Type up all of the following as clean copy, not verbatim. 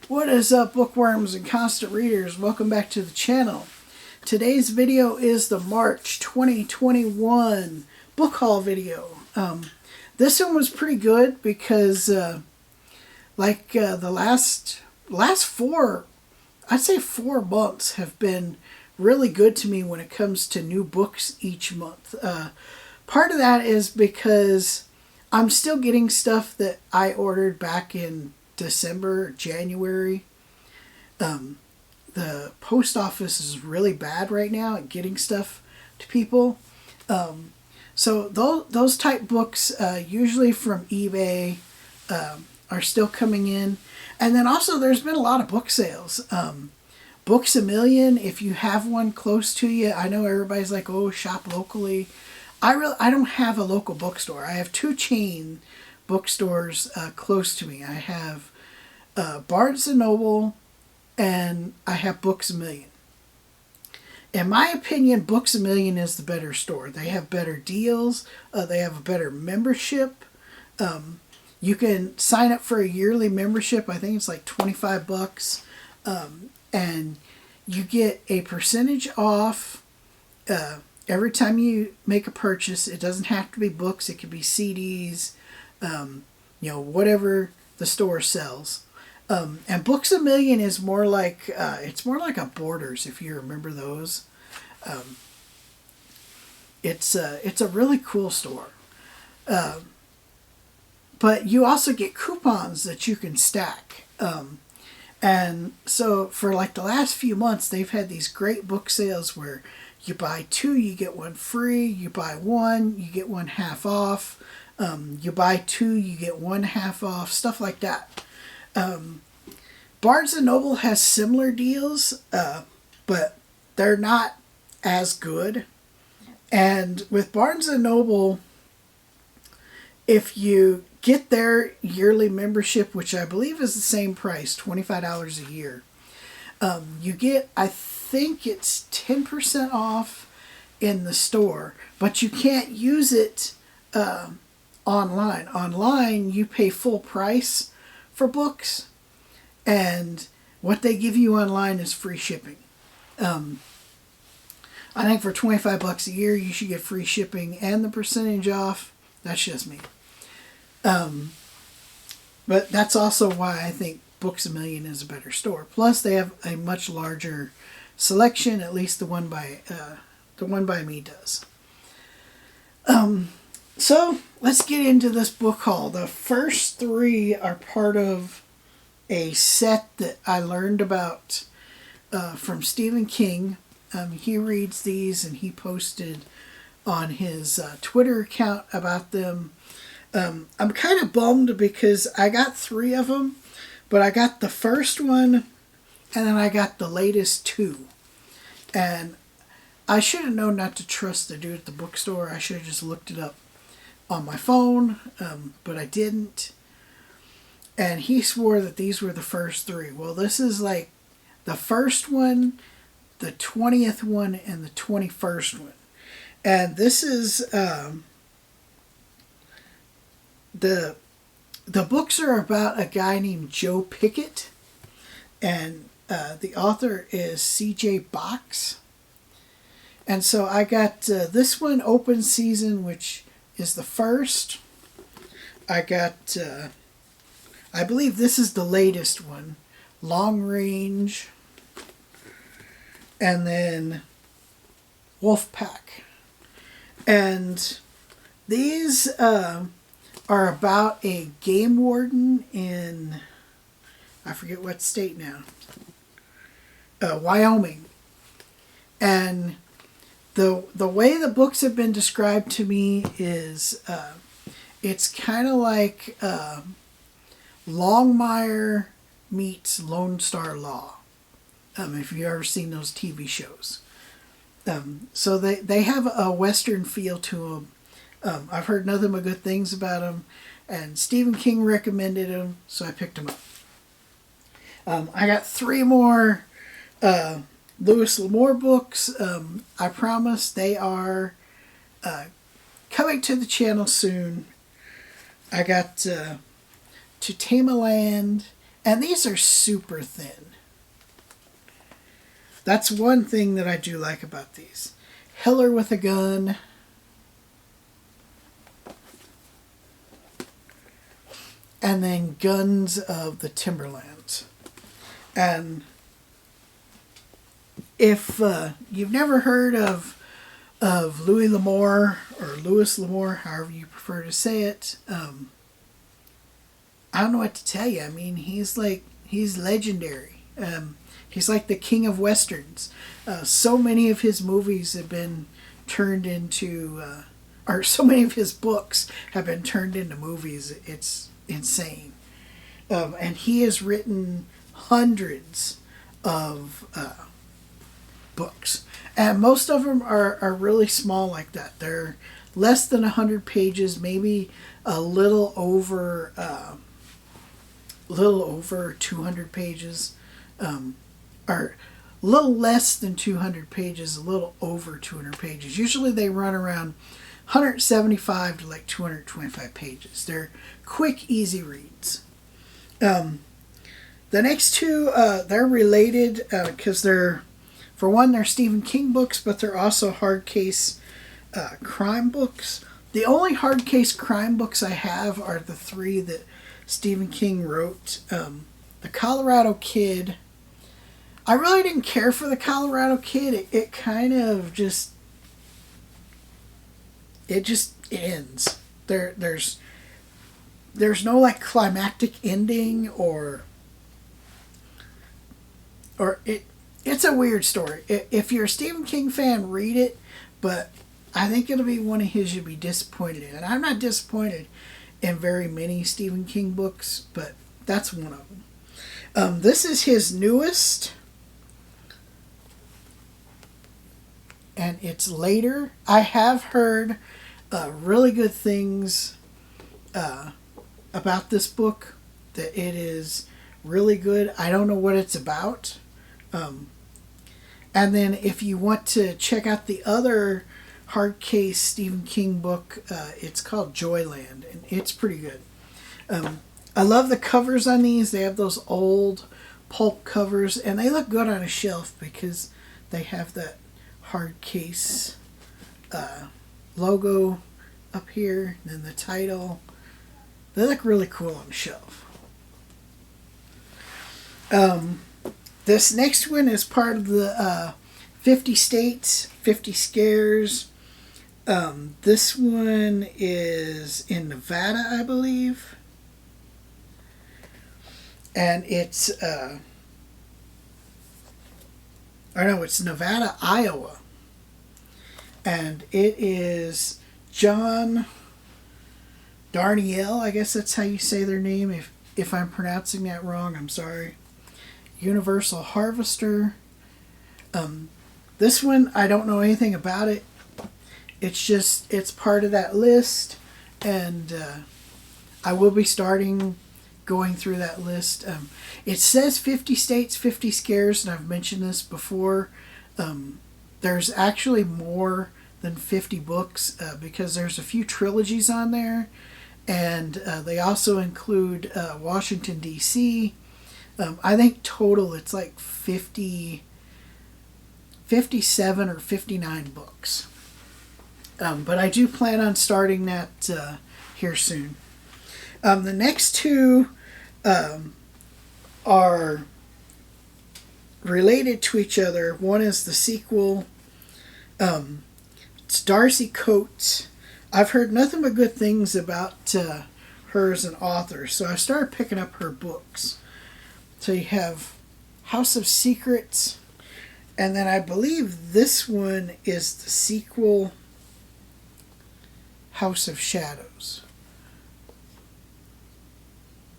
What is up, bookworms and constant readers? Welcome back to the channel. Today's video is the March 2021 book haul video. This one was pretty good because the last four, I'd say 4 months have been really good to me when it comes to new books each month. Part of that is because I'm still getting stuff that I ordered back in December, January. The post office is really bad right now at getting stuff to people. So those type books, usually from eBay, are still coming in. And then also there's been a lot of book sales. Books A Million, if you have one close to you, I know everybody's like, oh, shop locally. I don't have a local bookstore. I have 2 chain bookstores close to me. I have Barnes & Noble and I have Books A Million. In my opinion, Books A Million is the better store. They have better deals. They have a better membership. You can sign up for a yearly membership. I think it's like $25. And you get a percentage off every time you make a purchase. It doesn't have to be books. It could be CDs, whatever the store sells. And Books A Million is more like, it's more like a Borders, if you remember those. It's a really cool store. But you also get coupons that you can stack. And so for like the last few months, they've had these great book sales where you buy 2, you get 1 free. You buy 1, you get 1 half off. You buy 2, you get 1 half off. Stuff like that. Barnes & Noble has similar deals, but they're not as good. And with Barnes & Noble, if you get their yearly membership, which I believe is the same price, $25 a year, you get, I think it's 10% off in the store, but you can't use it online. Online, you pay full price for books, and what they give you online is free shipping. I think for $25 a year, you should get free shipping and the percentage off. That's just me. But that's also why I think Books A Million is a better store. Plus, they have a much larger selection. At least the one by me does. So let's get into this book haul. The first 3 are part of a set that I learned about from Stephen King. He reads these and he posted on his Twitter account about them. I'm kind of bummed because I got 3 of them, but I got the first one and then I got the latest 2. And I should have known not to trust the dude at the bookstore. I should have just looked it up on my phone, but I didn't. And he swore that these were the first 3. Well, this is like the first one, the 20th one, and the 21st one. And this is... The books are about a guy named Joe Pickett, and the author is C.J. Box. And so I got this one, Open Season, which is the first. I got, I believe this is the latest one, Long Range, and then Wolf Pack. And these... are about a game warden in, I forget what state now, Wyoming. And the way the books have been described to me is it's kind of like Longmire meets Lone Star Law, if you've ever seen those TV shows. So they have a Western feel to them. I've heard nothing but good things about them, and Stephen King recommended them, so I picked them up. I got 3 more Louis Lamour books. I promise they are coming to the channel soon. I got To Tame a Land And these are super thin. That's one thing that I do like about these. Hiller with a Gun. And then Guns of the Timberlands. And if you've never heard of Louis Lamour, or Louis Lamour, however you prefer to say it, I don't know what to tell you. I mean, he's legendary. He's like the king of westerns. So many of his movies have been turned into, or so many of his books have been turned into movies. It's insane. And he has written hundreds of books. And most of them are really small like that. They're less than 100 pages, maybe a little over 200 pages, or a little less than 200 pages, a little over 200 pages. Usually they run around 175 to like 225 pages. They're quick, easy reads. The next two, they're related because they're, for one, they're Stephen King books, but they're also hard case crime books. The only hard case crime books I have are the three that Stephen King wrote. The Colorado Kid. I really didn't care for the Colorado Kid. It kind of just... It just ends. There's no like climactic ending or it's a weird story. If you're a Stephen King fan, read it, but I think it'll be one of his you'll be disappointed in. And I'm not disappointed in very many Stephen King books, but that's one of them. This is his newest, and it's later. I have heard really good things about this book, that it is really good. I don't know what it's about. And then if you want to check out the other hard case Stephen King book, it's called Joyland, and it's pretty good. I love the covers on these. They have those old pulp covers, and they look good on a shelf because they have that hard case logo up here, and then the title. They look really cool on a shelf. This next one is part of the 50 States, 50 Scares. This one is in Nevada, I believe. And it's, it's Nevada, Iowa. And it is John Darnielle, I guess that's how you say their name. If I'm pronouncing that wrong, I'm sorry. Universal Harvester. This one, I don't know anything about it. It's part of that list, and I will be starting going through that list. It says 50 States, 50 Scares, and I've mentioned this before. There's actually more than 50 books because there's a few trilogies on there, and they also include Washington, D.C., I think total it's like 57 or 59 books. But I do plan on starting that here soon. The next two are related to each other. One is the sequel. It's Darcy Coates. I've heard nothing but good things about her as an author, so I started picking up her books. So you have House of Secrets, and then I believe this one is the sequel, House of Shadows.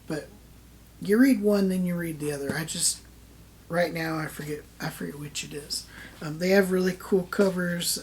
But you read one, then you read the other. Right now I forget which it is. They have really cool covers,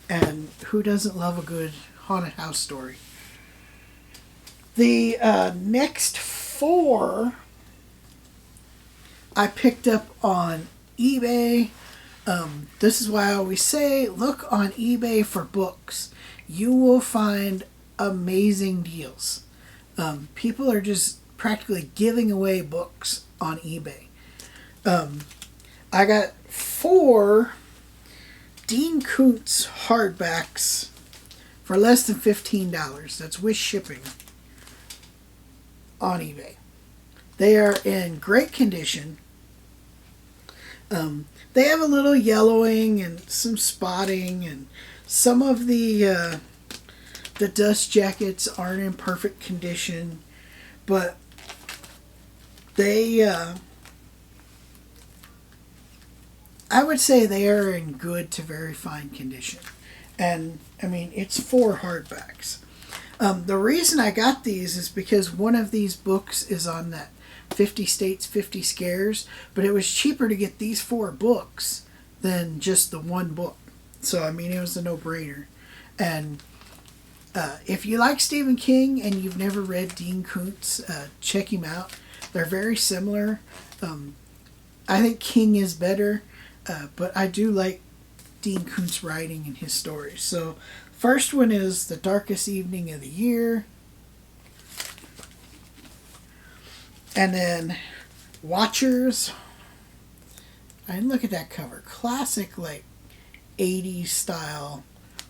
and who doesn't love a good haunted house story? The next four I picked up on eBay. This is why I always say, look on eBay for books. You will find amazing deals. People are just practically giving away books on eBay. I got 4 Dean Koontz hardbacks for less than $15. That's with shipping on eBay. They are in great condition. They have a little yellowing and some spotting, and some of the dust jackets aren't in perfect condition, but they I would say they are in good to very fine condition. And I mean, it's 4 hardbacks. The reason I got these is because one of these books is on that 50 States, 50 Scares, but it was cheaper to get these 4 books than just the one book. So, I mean, it was a no-brainer. And if you like Stephen King and you've never read Dean Koontz, check him out. They're very similar. I think King is better, but I do like Dean Koontz writing and his stories. So, first one is The Darkest Evening of the Year. And then Watchers. And look at that cover. Classic, like, 80s style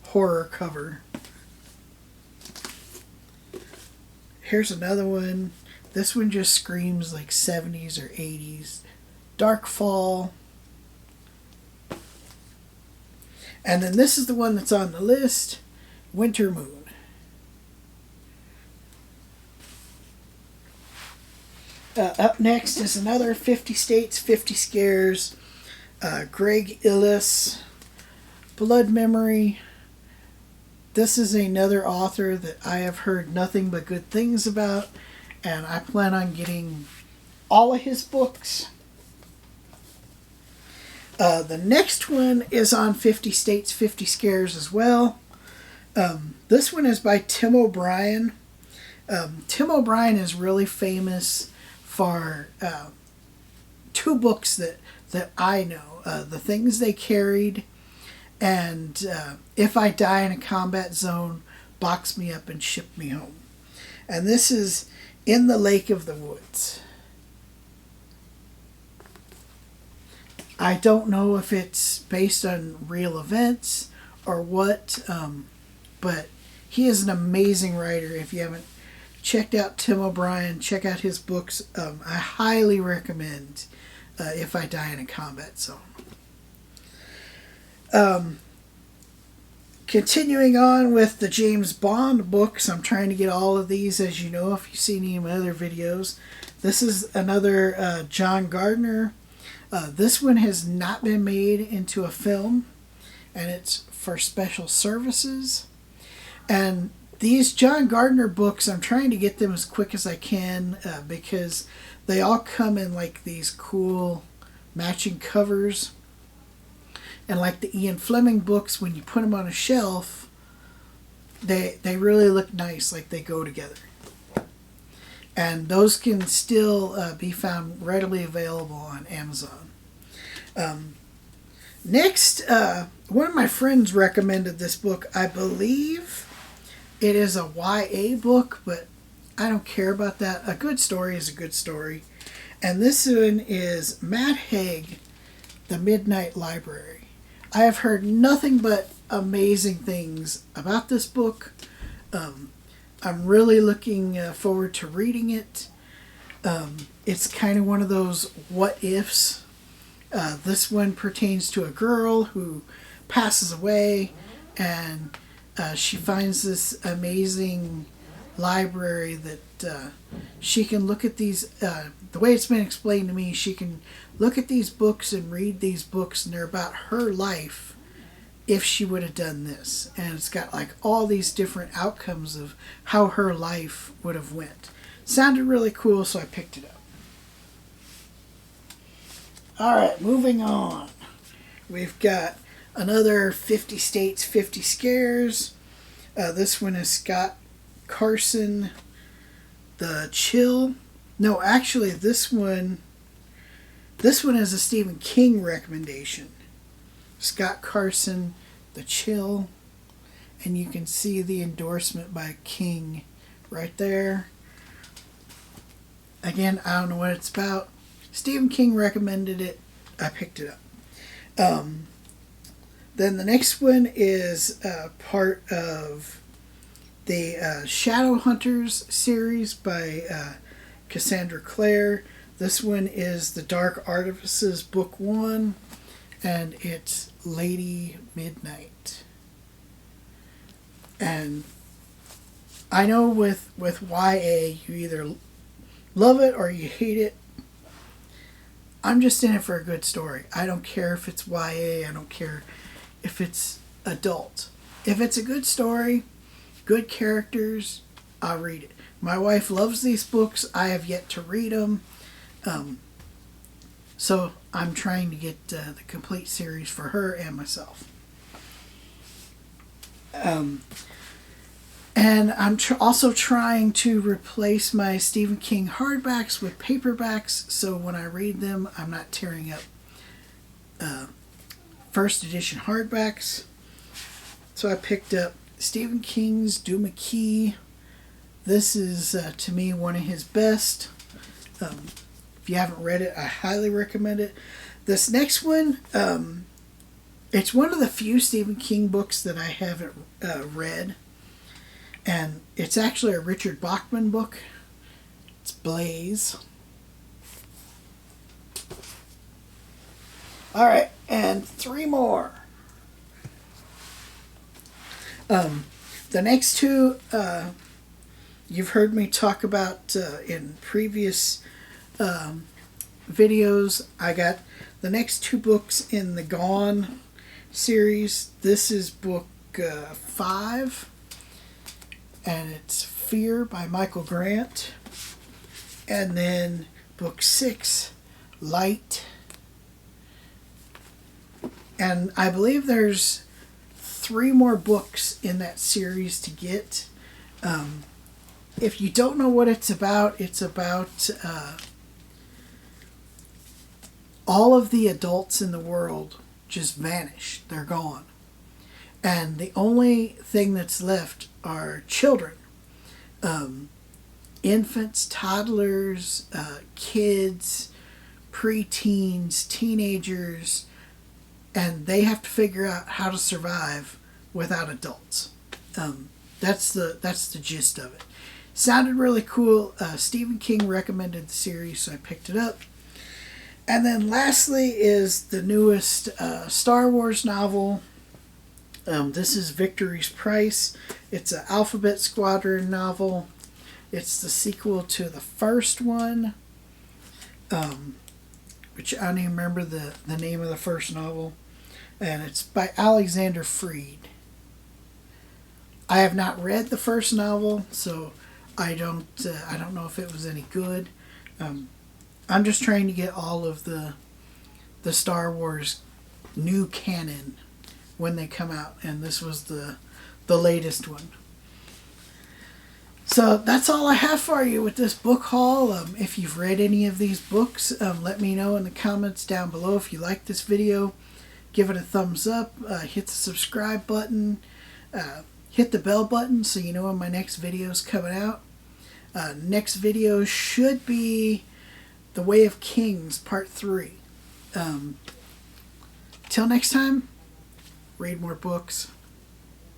horror cover. Here's another one. This one just screams like 70s or 80s. Dark Fall. And then this is the one that's on the list. Winter Moon. Up next is another 50 States, 50 Scares. Greg Illis. Blood Memory. This is another author that I have heard nothing but good things about, and I plan on getting all of his books. The next one is on 50 States, 50 Scares as well. This one is by Tim O'Brien. Tim O'Brien is really famous for 2 books that I know. The Things They Carried and If I Die in a Combat Zone, Box Me Up and Ship Me Home. And this is In the Lake of the Woods. I don't know if it's based on real events or what, but he is an amazing writer. If you haven't checked out Tim O'Brien, check out his books. I highly recommend If I Die in a Combat Zone. Continuing on with the James Bond books, I'm trying to get all of these, as you know, if you've seen any of my other videos. This is another John Gardner. This one has not been made into a film, and it's for special services. And these John Gardner books, I'm trying to get them as quick as I can because they all come in like these cool matching covers. And like the Ian Fleming books, when you put them on a shelf, they really look nice, like they go together. And those can still be found readily available on Amazon. Next, one of my friends recommended this book. I believe it is a YA book, but I don't care about that. A good story is a good story. And this one is Matt Haig, The Midnight Library. I have heard nothing but amazing things about this book. I'm really looking forward to reading it. It's kind of one of those what ifs. This one pertains to a girl who passes away, and she finds this amazing library that she can look at these. The way it's been explained to me, she can look at these books and read these books, and they're about her life if she would have done this. And it's got like all these different outcomes of how her life would have went. Sounded really cool, so I picked it up. Alright, moving on. We've got another 50 States, 50 Scares. This one is Scott Carson, The Chill. No, actually, this one is a Stephen King recommendation. Scott Carson, The Chill. And you can see the endorsement by King right there. Again, I don't know what it's about. Stephen King recommended it. I picked it up. Then the next one is part of the Shadowhunters series by Cassandra Clare. This one is The Dark Artifices, Book 1, and it's Lady Midnight. And I know with YA, you either love it or you hate it. I'm just in it for a good story. I don't care if it's YA. I don't care if it's adult. If it's a good story, good characters, I'll read it. My wife loves these books. I have yet to read them. So I'm trying to get the complete series for her and myself. And I'm also trying to replace my Stephen King hardbacks with paperbacks, so when I read them, I'm not tearing up first edition hardbacks. So I picked up Stephen King's Do McKee. This is, to me, one of his best. If you haven't read it, I highly recommend it. This next one, it's one of the few Stephen King books that I haven't read. And it's actually a Richard Bachman book. It's Blaze. All right, and 3 more. The next 2, you've heard me talk about in previous videos. I got the next 2 books in the Gone series. This is book 5. And it's Fear by Michael Grant. And then book 6, Light. And I believe there's 3 more books in that series to get. If you don't know what it's about all of the adults in the world just vanish. They're gone. And the only thing that's left are children. Infants, toddlers, kids, preteens, teenagers, and they have to figure out how to survive without adults. That's the gist of it. Sounded really cool. Stephen King recommended the series, so I picked it up. And then lastly is the newest Star Wars novel. This is Victory's Price. It's an Alphabet Squadron novel. It's the sequel to the first one, which I don't even remember the name of the first novel. And it's by Alexander Freed. I have not read the first novel, so I don't know if it was any good. I'm just trying to get all of the Star Wars new canon when they come out, and this was the latest one. So that's all I have for you with this book haul. If you've read any of these books, let me know in the comments down below. If you like this video, give it a thumbs up, hit the subscribe button, hit the bell button so you know when my next video is coming out. Next video should be The Way of Kings Part 3. Till next time, read more books.